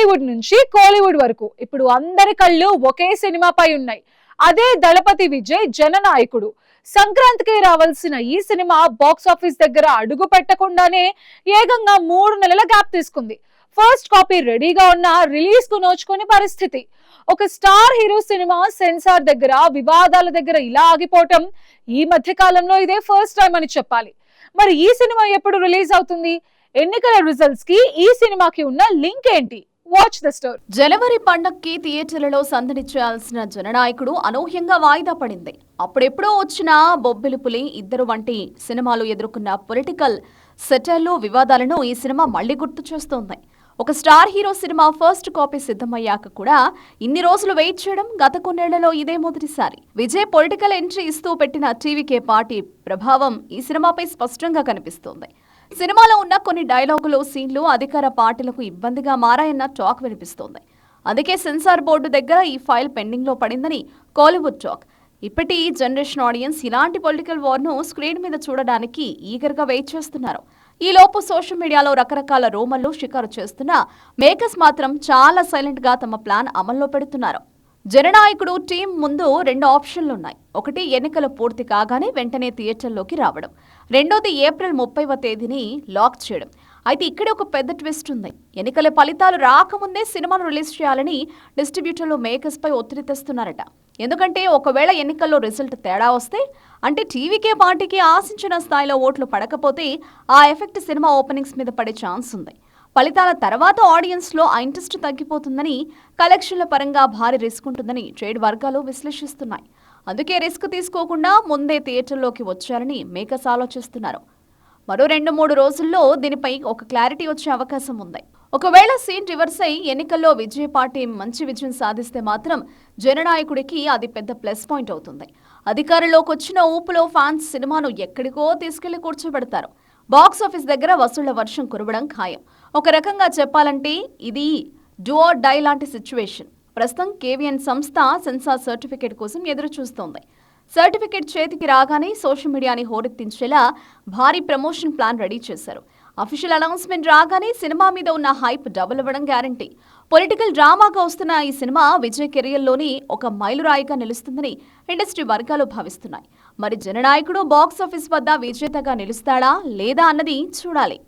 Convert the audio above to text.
టాలీవుడ్ నుంచి కోలీవుడ్ వరకు ఇప్పుడు అందరి కళ్ళు ఒకే సినిమాపై ఉన్నాయి. అదే దళపతి విజయ్ జననాయకుడు. సంక్రాంతికి రావాల్సిన ఈ సినిమా బాక్స్ ఆఫీస్ దగ్గర అడుగు పెట్టకుండానే ఏకంగా 3 నెలల గ్యాప్ తీసుకుంది. ఫస్ట్ కాపీ రెడీగా ఉన్న రిలీజ్ కు నోచుకునే పరిస్థితి. ఒక స్టార్ హీరో సినిమా సెన్సార్ దగ్గర, వివాదాల దగ్గర ఇలా ఆగిపోవటం ఈ మధ్య కాలంలో ఇదే ఫస్ట్ టైం అని చెప్పాలి. మరి ఈ సినిమా ఎప్పుడు రిలీజ్ అవుతుంది? ఎన్నికల రిజల్ట్స్ కి ఈ సినిమాకి ఉన్న లింక్ ఏంటి? Watch the story. జనవరి పండక్కి థియేటర్లలో సందడి చేయాల్సిన జననాయకుడు అనూహ్యంగా వాయిదా పడింది. అప్పుడెప్పుడో వచ్చిన బొబ్బిలి పులి, ఇద్దరు వంటి సినిమాలు ఎదుర్కొన్న పొలిటికల్ సెటైర్లు, వివాదాలను ఈ సినిమా మళ్లీ గుర్తు చేస్తోంది. ఒక స్టార్ హీరో సినిమా ఫస్ట్ కాపీ సిద్ధమయ్యాక కూడా ఇన్ని రోజులు వెయిట్ చేయడం గత కొన్నేళ్లలో ఇదే మొదటిసారి. విజయ్ పొలిటికల్ ఎంట్రీ ఇస్తూ పెట్టిన టీవీకే పార్టీ ప్రభావం ఈ సినిమాపై స్పష్టంగా కనిపిస్తోంది. సినిమాలో ఉన్న కొన్ని డైలాగులు, సీన్లు అధికార పార్టీలకు ఇబ్బందిగా మారాయన్న టాక్ వినిపిస్తోంది. అందుకే సెన్సార్ బోర్డు దగ్గర ఈ ఫైల్ పెండింగ్ లో పడిందని కోలీవుడ్ టాక్. ఇప్పటి జనరేషన్ ఆడియన్స్ ఇలాంటి పొలిటికల్ వార్ ను స్క్రీన్ మీద చూడడానికి ఈగర్ గా వెయిట్ చేస్తున్నారు. ఈ లోపు సోషల్ మీడియాలో రకరకాల రూమర్లు షికారు చేస్తున్న మేకర్స్ మాత్రం చాలా సైలెంట్ గా తమ ప్లాన్ అమల్లో పెడుతున్నారు. జననాయకుడు టీం ముందు 2 ఆప్షన్లున్నాయి. ఒకటి, ఎన్నికలు పూర్తి కాగానే వెంటనే థియేటర్లోకి రావడం. రెండోది, ఏప్రిల్ 30వ తేదీని లాక్ చేయడం. అయితే ఇక్కడ ఒక పెద్ద ట్విస్ట్ ఉంది. ఎన్నికల ఫలితాలు రాకముందే సినిమాను రిలీజ్ చేయాలని డిస్ట్రిబ్యూటర్లు మేకర్స్ పై ఒత్తిడి తెస్తున్నారట. ఎందుకంటే ఒకవేళ ఎన్నికల్లో రిజల్ట్ తేడా వస్తే, అంటే టీవీకే పార్టీకి ఆశించిన స్థాయిలో ఓట్లు పడకపోతే ఆ ఎఫెక్ట్ సినిమా ఓపెనింగ్స్ మీద పడే ఛాన్స్ ఉంది. ఫలితాల తర్వాత ఆడియన్స్ లో ఆ ఇంట్రెస్ట్ తగ్గిపోతుందని, కలెక్షన్ల పరంగా భారీ రిస్క్ ఉంటుందని ట్రేడ్ వర్గాలు విశ్లేషిస్తున్నాయి. అందుకే రిస్క్ తీసుకోకుండా ముందే థియేటర్లోకి వచ్చారని మేకర్స్ ఆలోచిస్తున్నారు. మరో 2-3 రోజుల్లో దీనిపై ఒక క్లారిటీ వచ్చే అవకాశం ఉంది. ఒకవేళ సీన్ రివర్స్ అయి ఎన్నికల్లో విజయ్ పార్టీ మంచి విజయం సాధిస్తే మాత్రం జననాయకుడికి అది పెద్ద ప్లస్ పాయింట్ అవుతుంది. అధికారంలోకి వచ్చిన ఊపులో ఫ్యాన్స్ సినిమాను ఎక్కడికో తీసుకెళ్లి కూర్చోబెడతారు. బాక్స్ ఆఫీస్ దగ్గర వసూళ్ల వర్షం కురవడం ఖాయం. ఒక రకంగా చెప్పాలంటే ఇది డూ ఆర్ డై లాంటి సిచ్యువేషన్. ప్రస్తుతం కేవీఎన్ సంస్థ సెన్సార్ సర్టిఫికేట్ కోసం ఎదురు చూస్తోంది. సర్టిఫికేట్ చేతికి రాగానే సోషల్ మీడియాని హోరెత్తించేలా భారీ ప్రమోషన్ ప్లాన్ రెడీ చేశారు. అఫీషియల్ అనౌన్స్మెంట్ రాగానే సినిమా మీద ఉన్న హైప్ డబుల్ అవ్వడం గ్యారంటీ. పొలిటికల్ డ్రామాగా వస్తున్న ఈ సినిమా విజయ్ కెరియర్లోని ఒక మైలురాయిగా నిలుస్తుందని ఇండస్ట్రీ వర్గాలు భావిస్తున్నాయి. మరి జననాయకుడు బాక్స్ ఆఫీస్ వద్ద విజేతగా నిలుస్తాడా లేదా అన్నది చూడాలి.